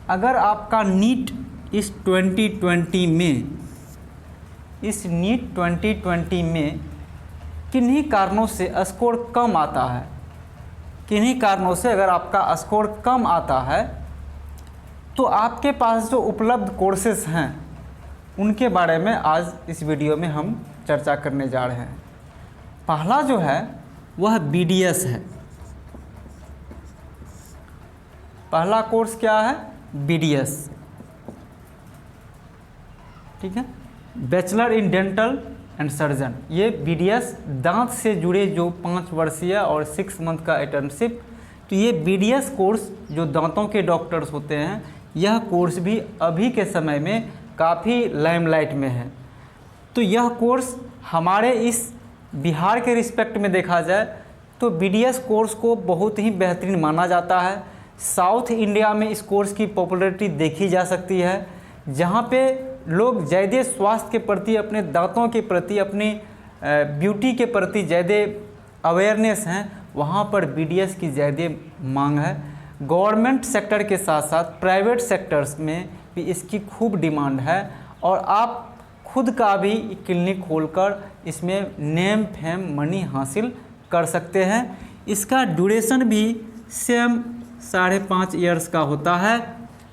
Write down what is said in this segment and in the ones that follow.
अगर आपका नीट इस 2020 में किन्हीं कारणों से स्कोर कम आता है, किन्हीं कारणों से अगर आपका स्कोर कम आता है तो आपके पास जो उपलब्ध कोर्सेस हैं उनके बारे में आज इस वीडियो में हम चर्चा करने जा रहे हैं। पहला जो है वह BDS है। पहला कोर्स क्या है? BDS, ठीक है, bachelor in dental and surgeon. ये BDS दांत से जुड़े जो 5 वर्षीय और 6 मंथ का इंटर्नशिप, तो ये BDS कोर्स जो दांतों के डॉक्टर्स होते हैं, यह कोर्स भी अभी के समय में काफ़ी लाइमलाइट में है। तो यह कोर्स हमारे इस बिहार के रिस्पेक्ट में देखा जाए तो BDS कोर्स को बहुत ही बेहतरीन माना जाता है। साउथ इंडिया में इस कोर्स की पॉपुलैरिटी देखी जा सकती है, जहाँ पे लोग ज़्यादा स्वास्थ्य के प्रति, अपने दांतों के प्रति, अपनी ब्यूटी के प्रति ज़्यादा अवेयरनेस हैं, वहाँ पर BDS की ज़्यादा मांग है। गवर्नमेंट सेक्टर के साथ साथ प्राइवेट सेक्टर्स में भी इसकी खूब डिमांड है और आप खुद का भी क्लिनिक खोलकर इसमें नेम फेम मनी हासिल कर सकते हैं। इसका ड्यूरेशन भी सेम 5.5 इयर्स का होता है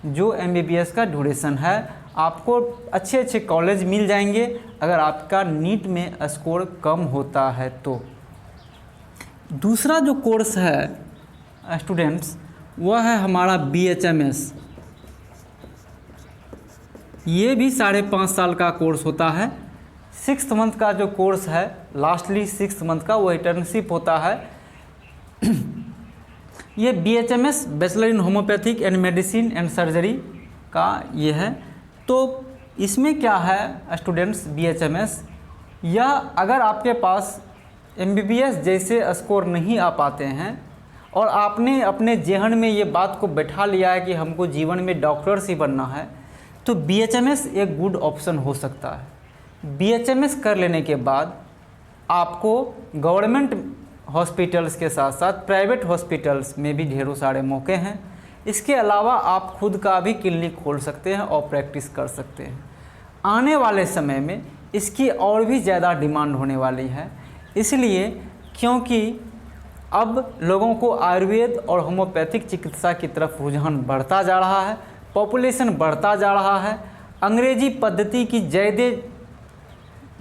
जो MBBS का ड्यूरेशन है। आपको अच्छे अच्छे कॉलेज मिल जाएंगे अगर आपका नीट में स्कोर कम होता है तो। दूसरा जो कोर्स है स्टूडेंट्स, वह है हमारा BHMS। ये भी 5.5 साल का कोर्स होता है। 6 मंथ का जो कोर्स है, लास्टली 6 मंथ का वो इंटर्नशिप होता है। ये BHMS bachelor in homeopathic and medicine and surgery का ये है। तो इसमें क्या है स्टूडेंट्स, BHMS, यह अगर आपके पास MBBS जैसे स्कोर नहीं आ पाते हैं और आपने अपने जेहन में ये बात को बैठा लिया है कि हमको जीवन में डॉक्टर्स ही बनना है, तो BHMS एक गुड ऑप्शन हो सकता है। BHMS कर लेने के बाद आपको गवर्नमेंट हॉस्पिटल्स के साथ साथ प्राइवेट हॉस्पिटल्स में भी ढेरों सारे मौके हैं। इसके अलावा आप खुद का भी क्लिनिक खोल सकते हैं और प्रैक्टिस कर सकते हैं। आने वाले समय में इसकी और भी ज़्यादा डिमांड होने वाली है, इसलिए क्योंकि अब लोगों को आयुर्वेद और होम्योपैथिक चिकित्सा की तरफ रुझान बढ़ता जा रहा है, पॉपुलेशन बढ़ता जा रहा है। अंग्रेजी पद्धति की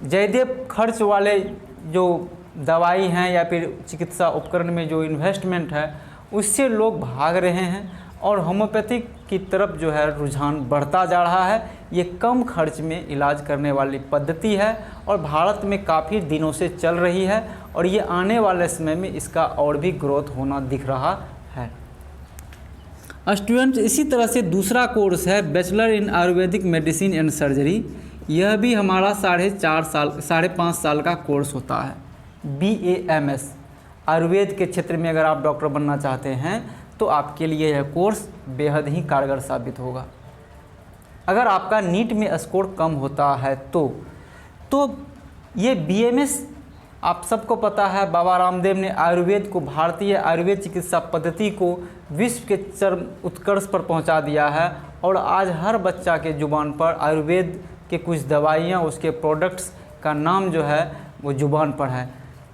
ज़्यादा खर्च वाले जो दवाई हैं या फिर चिकित्सा उपकरण में जो इन्वेस्टमेंट है उससे लोग भाग रहे हैं और होम्योपैथिक की तरफ जो है रुझान बढ़ता जा रहा है। ये कम खर्च में इलाज करने वाली पद्धति है और भारत में काफ़ी दिनों से चल रही है और ये आने वाले समय में इसका और भी ग्रोथ होना दिख रहा है। स्टूडेंट्स, इसी तरह से दूसरा कोर्स है bachelor in Ayurvedic medicine and surgery. यह भी हमारा 5.5 साल का कोर्स होता है। BAMS, आयुर्वेद के क्षेत्र में अगर आप डॉक्टर बनना चाहते हैं तो आपके लिए यह कोर्स बेहद ही कारगर साबित होगा। अगर आपका नीट में स्कोर कम होता है तो ये BMS, आप सबको पता है बाबा रामदेव ने आयुर्वेद को, भारतीय आयुर्वेद चिकित्सा पद्धति को विश्व के चरम उत्कर्ष पर पहुंचा दिया है और आज हर बच्चा के ज़ुबान पर आयुर्वेद के कुछ दवाइयाँ, उसके प्रोडक्ट्स का नाम जो है वो ज़ुबान पर है।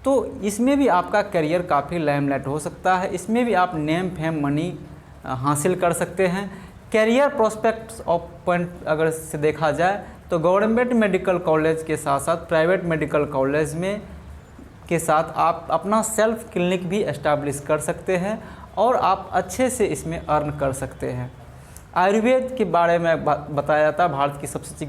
तो इसमें भी आपका करियर काफ़ी लाइमलाइट हो सकता है। इसमें भी आप नेम फेम मनी हासिल कर सकते हैं। कैरियर प्रोस्पेक्ट्स ऑफ पॉइंट अगर से देखा जाए तो गवर्नमेंट मेडिकल कॉलेज के साथ साथ प्राइवेट मेडिकल कॉलेज में के साथ आप अपना सेल्फ क्लिनिक भी एस्टैब्लिश कर सकते हैं और आप अच्छे से इसमें अर्न कर सकते हैं। आयुर्वेद के बारे में बताया था, भारत की सबसे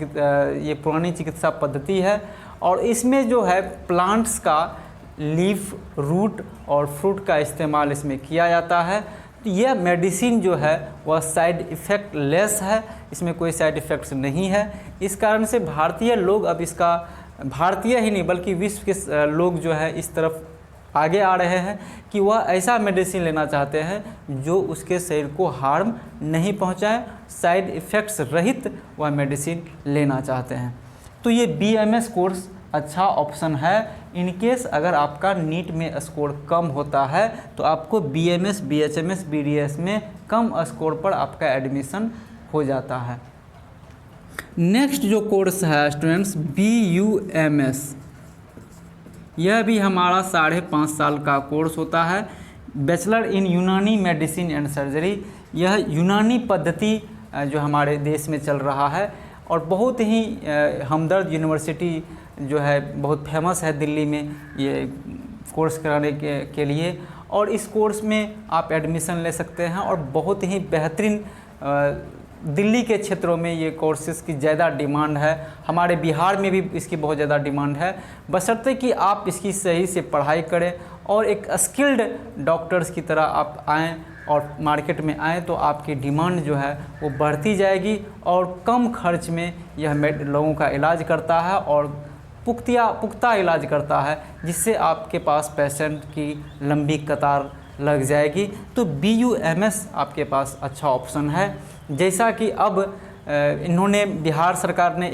ये पुरानी चिकित्सा पद्धति है और इसमें जो है प्लांट्स का लीफ, रूट और फ्रूट का इस्तेमाल इसमें किया जाता है। तो यह मेडिसिन जो है वह साइड इफ़ेक्ट लेस है, इसमें कोई साइड इफ़ेक्ट्स नहीं है। इस कारण से भारतीय लोग अब इसका, भारतीय ही नहीं बल्कि विश्व के लोग जो है इस तरफ आगे आ रहे हैं कि वह ऐसा मेडिसिन लेना चाहते हैं जो उसके शरीर को हार्म नहीं पहुंचाए, साइड इफ़ेक्ट्स रहित वह मेडिसिन लेना चाहते हैं। तो ये BMS कोर्स अच्छा ऑप्शन है। इनकेस अगर आपका नीट में स्कोर कम होता है तो आपको BMS, BHMS, BDS में कम स्कोर पर आपका एडमिशन हो जाता है। नेक्स्ट जो कोर्स है स्टूडेंट्स BUMS, यह भी हमारा 5.5 साल का कोर्स होता है, बैचलर इन यूनानी मेडिसिन एंड सर्जरी। यह यूनानी पद्धति जो हमारे देश में चल रहा है और बहुत ही हमदर्द यूनिवर्सिटी जो है बहुत फेमस है दिल्ली में ये कोर्स कराने के लिए, और इस कोर्स में आप एडमिशन ले सकते हैं और बहुत ही बेहतरीन दिल्ली के क्षेत्रों में ये कोर्सेज़ की ज़्यादा डिमांड है। हमारे बिहार में भी इसकी बहुत ज़्यादा डिमांड है, बशर्ते कि आप इसकी सही से पढ़ाई करें और एक स्किल्ड डॉक्टर्स की तरह आप आएँ और मार्केट में आएँ तो आपकी डिमांड जो है वो बढ़ती जाएगी और कम खर्च में यह लोगों का इलाज करता है और पुख्ता इलाज करता है, जिससे आपके पास पेशेंट की लंबी कतार लग जाएगी। तो BUMS आपके पास अच्छा ऑप्शन है। जैसा कि अब इन्होंने बिहार सरकार ने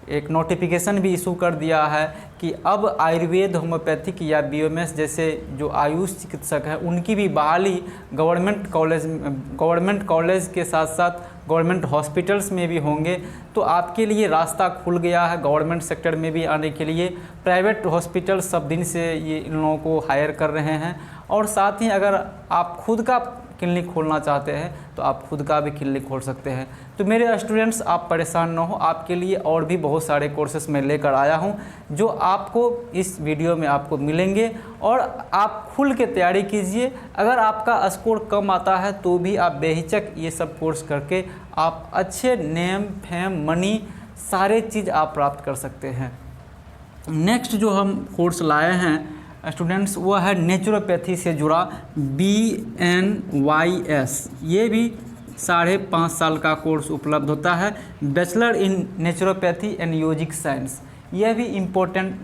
एक नोटिफिकेशन भी इशू कर दिया है कि अब आयुर्वेद, होम्योपैथिक या BUMS जैसे जो आयुष चिकित्सक हैं उनकी भी बहाली गवर्नमेंट कॉलेज के साथ साथ गवर्नमेंट हॉस्पिटल्स में भी होंगे। तो आपके लिए रास्ता खुल गया है गवर्नमेंट सेक्टर में भी आने के लिए। प्राइवेट हॉस्पिटल सब दिन से ये इन लोगों को हायर कर रहे हैं और साथ ही अगर आप खुद का क्लिनिक खोलना चाहते हैं तो आप खुद का भी क्लिनिक खोल सकते हैं। तो मेरे स्टूडेंट्स आप परेशान ना हो, आपके लिए और भी बहुत सारे कोर्सेस मैं लेकर आया हूं जो आपको इस वीडियो में आपको मिलेंगे और आप खुल के तैयारी कीजिए। अगर आपका स्कोर कम आता है तो भी आप बेहिचक ये सब कोर्स करके आप अच्छे नेम फेम मनी सारे चीज़ आप प्राप्त कर सकते हैं। नेक्स्ट जो हम कोर्स लाए हैं स्टूडेंट्स वो है नेचुरोपैथी से जुड़ा BNYS। ये भी 5.5 साल का कोर्स उपलब्ध होता है, bachelor in naturopathy and yogic science. यह भी इम्पोर्टेंट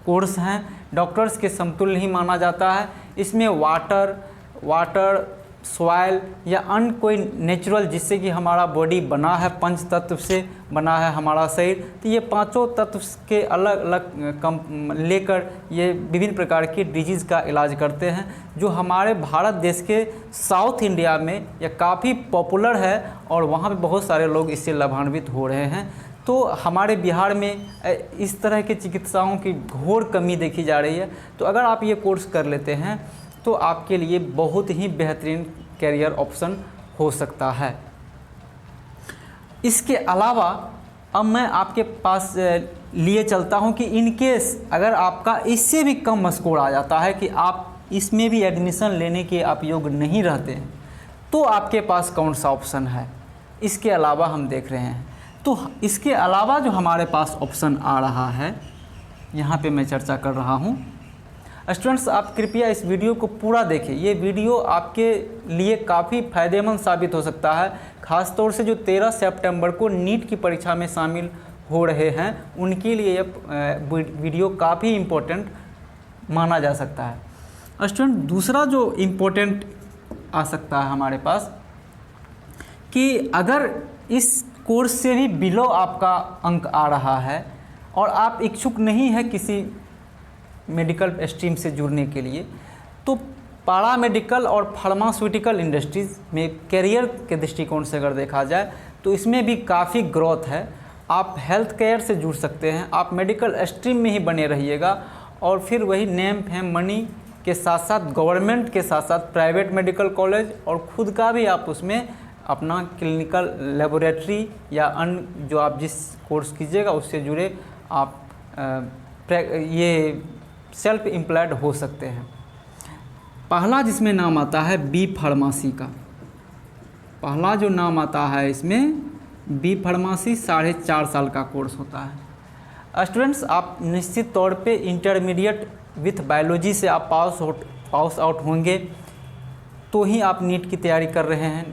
कोर्स हैं, डॉक्टर्स के समतुल्य ही माना जाता है। इसमें वाटर सॉइल या अन्य कोई नेचुरल जिससे कि हमारा बॉडी बना है, पंच तत्व से बना है हमारा शरीर, तो ये पांचों तत्व के अलग अलग लेकर ये विभिन्न प्रकार की डिजीज़ का इलाज करते हैं, जो हमारे भारत देश के साउथ इंडिया में ये काफ़ी पॉपुलर है और वहाँ पे बहुत सारे लोग इससे लाभान्वित हो रहे हैं। तो हमारे बिहार में इस तरह की चिकित्साओं की घोर कमी देखी जा रही है। तो अगर आप ये कोर्स कर लेते हैं तो आपके लिए बहुत ही बेहतरीन कैरियर ऑप्शन हो सकता है। इसके अलावा अब मैं आपके पास लिए चलता हूं कि इन केस अगर आपका इससे भी कम स्कोर आ जाता है कि आप इसमें भी एडमिशन लेने के आप योग्य नहीं रहते हैं, तो आपके पास कौन सा ऑप्शन है इसके अलावा हम देख रहे हैं। तो इसके अलावा जो हमारे पास ऑप्शन आ रहा है यहाँ पे मैं चर्चा कर रहा हूँ। स्टूडेंट्स आप कृपया इस वीडियो को पूरा देखें, ये वीडियो आपके लिए काफ़ी फ़ायदेमंद साबित हो सकता है। ख़ास तौर से जो 13 सितंबर को नीट की परीक्षा में शामिल हो रहे हैं उनके लिए ये वीडियो काफ़ी इम्पोर्टेंट माना जा सकता है। स्टूडेंट दूसरा जो इम्पोर्टेंट आ सकता है हमारे पास कि अगर इस कोर्स से भी बिलो आपका अंक आ रहा है और आप इच्छुक नहीं है किसी मेडिकल स्ट्रीम से जुड़ने के लिए, तो पैरामेडिकल और फार्मास्यूटिकल इंडस्ट्रीज़ में करियर के दृष्टिकोण से अगर देखा जाए तो इसमें भी काफ़ी ग्रोथ है। आप हेल्थ केयर से जुड़ सकते हैं, आप मेडिकल स्ट्रीम में ही बने रहिएगा और फिर वही नेम फेम मनी के साथ साथ गवर्नमेंट के साथ साथ प्राइवेट मेडिकल कॉलेज और खुद का भी आप उसमें अपना क्लिनिकल लेबोरेटरी या अन्य जो आप जिस कोर्स कीजिएगा उससे जुड़े आप ये सेल्फ एम्प्लॉयड हो सकते हैं। पहला जिसमें नाम आता है बी फार्मेसी का, पहला जो नाम आता है इसमें बी फार्मेसी 4.5 साल का कोर्स होता है। स्टूडेंट्स आप निश्चित तौर पे इंटरमीडिएट विथ बायोलॉजी से आप पास आउट होंगे तो ही आप नीट की तैयारी कर रहे हैं,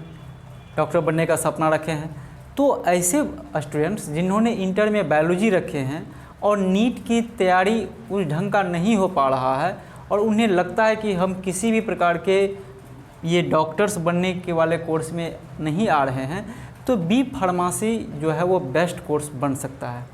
डॉक्टर बनने का सपना रखे हैं। तो ऐसे स्टूडेंट्स जिन्होंने इंटर में बायोलॉजी रखे हैं और नीट की तैयारी उस ढंग का नहीं हो पा रहा है और उन्हें लगता है कि हम किसी भी प्रकार के ये डॉक्टर्स बनने के वाले कोर्स में नहीं आ रहे हैं, तो बी फार्मेसी जो है वो बेस्ट कोर्स बन सकता है।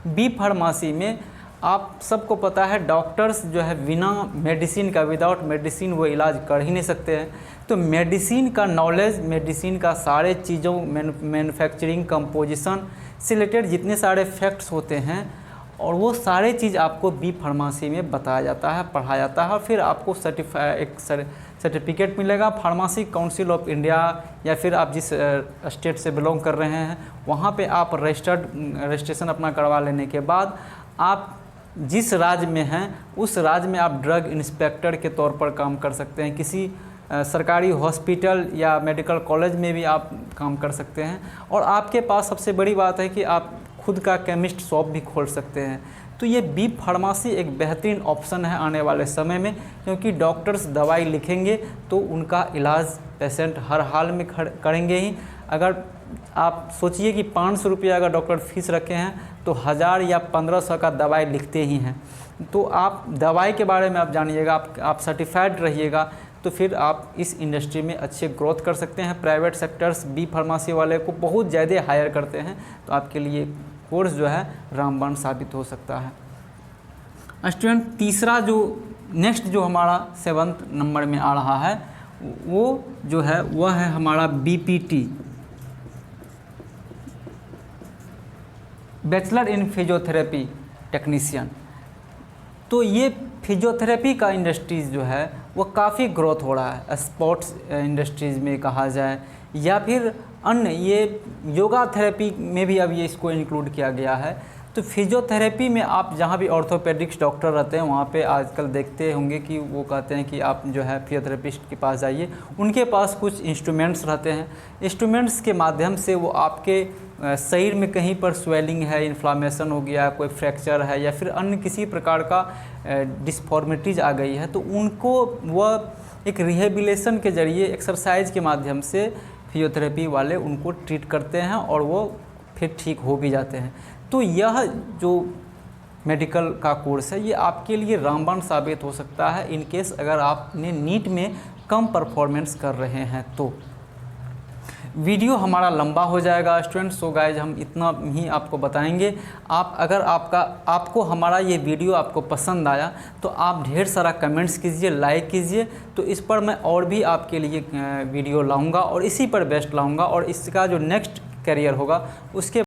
बी फार्मेसी में आप सबको पता है डॉक्टर्स जो है बिना मेडिसिन का, विदाउट मेडिसिन वो इलाज कर ही नहीं सकते हैं। तो मेडिसिन का नॉलेज, मेडिसिन का सारे चीज़ों मैन्युफैक्चरिंग, कंपोजिशन से रिलेटेड जितने सारे फैक्ट्स होते हैं और वो सारे चीज़ आपको बी फार्मेसी में बताया जाता है, पढ़ाया जाता है। फिर आपको सर्टिफिकेट मिलेगा फार्मेसी काउंसिल ऑफ इंडिया, या फिर आप जिस स्टेट से बिलोंग कर रहे हैं वहाँ पे आप रजिस्ट्रेशन अपना करवा लेने के बाद आप जिस राज्य में हैं उस राज्य में आप ड्रग इंस्पेक्टर के तौर पर काम कर सकते हैं। किसी सरकारी हॉस्पिटल या मेडिकल कॉलेज में भी आप काम कर सकते हैं। और आपके पास सबसे बड़ी बात है कि आप खुद का केमिस्ट शॉप भी खोल सकते हैं। तो ये बी फार्मेसी एक बेहतरीन ऑप्शन है आने वाले समय में, क्योंकि डॉक्टर्स दवाई लिखेंगे तो उनका इलाज पेशेंट हर हाल में करेंगे ही। अगर आप सोचिए कि 500 रुपया अगर डॉक्टर फीस रखे हैं तो 1000 या 1500 का दवाई लिखते ही हैं। तो आप दवाई के बारे में आप जानिएगा, आप सर्टिफाइड रहिएगा, तो फिर आप इस इंडस्ट्री में अच्छे ग्रोथ कर सकते हैं। प्राइवेट सेक्टर्स बी फार्मेसी वाले को बहुत ज़्यादा हायर करते हैं, तो आपके लिए कोर्स जो है रामबाण साबित हो सकता है। स्टूडेंट, तीसरा जो नेक्स्ट जो हमारा 7th नंबर में आ रहा है वो जो है वह है हमारा BPT, bachelor in physiotherapy technician. तो ये फिजियोथेरेपी का इंडस्ट्रीज़ जो है वो काफ़ी ग्रोथ हो रहा है। स्पोर्ट्स इंडस्ट्रीज़ में कहा जाए या फिर अन्य, ये योगा थेरेपी में भी अब ये इसको इंक्लूड किया गया है। तो फिजियोथेरेपी में आप जहाँ भी ऑर्थोपेडिक्स डॉक्टर रहते हैं वहाँ पे आजकल देखते होंगे कि वो कहते हैं कि आप जो है फिजियोथेरेपिस्ट के पास जाइए। उनके पास कुछ इंस्ट्रूमेंट्स रहते हैं, इंस्ट्रूमेंट्स के माध्यम से वो आपके शरीर में कहीं पर स्वेलिंग है, इन्फ्लामेशन हो गया, कोई फ्रैक्चर है या फिर अन्य किसी प्रकार का डिस्फॉर्मिटीज़ आ गई है, तो उनको वह एक रिहेबिलेशन के ज़रिए एक्सरसाइज के माध्यम से फिजियोथेरेपी वाले उनको ट्रीट करते हैं और वो फिर ठीक हो भी जाते हैं। तो यह जो मेडिकल का कोर्स है ये आपके लिए रामबाण साबित हो सकता है इन केस अगर आपने नीट में कम परफॉर्मेंस कर रहे हैं तो। वीडियो हमारा लंबा हो जाएगा स्टूडेंट्स, सो गाइज हम इतना ही आपको बताएंगे। अगर आपको हमारा ये वीडियो आपको पसंद आया तो आप ढेर सारा कमेंट्स कीजिए, लाइक कीजिए, तो इस पर मैं और भी आपके लिए वीडियो लाऊंगा और इसी पर बेस्ट लाऊंगा और इसका जो नेक्स्ट करियर होगा उसके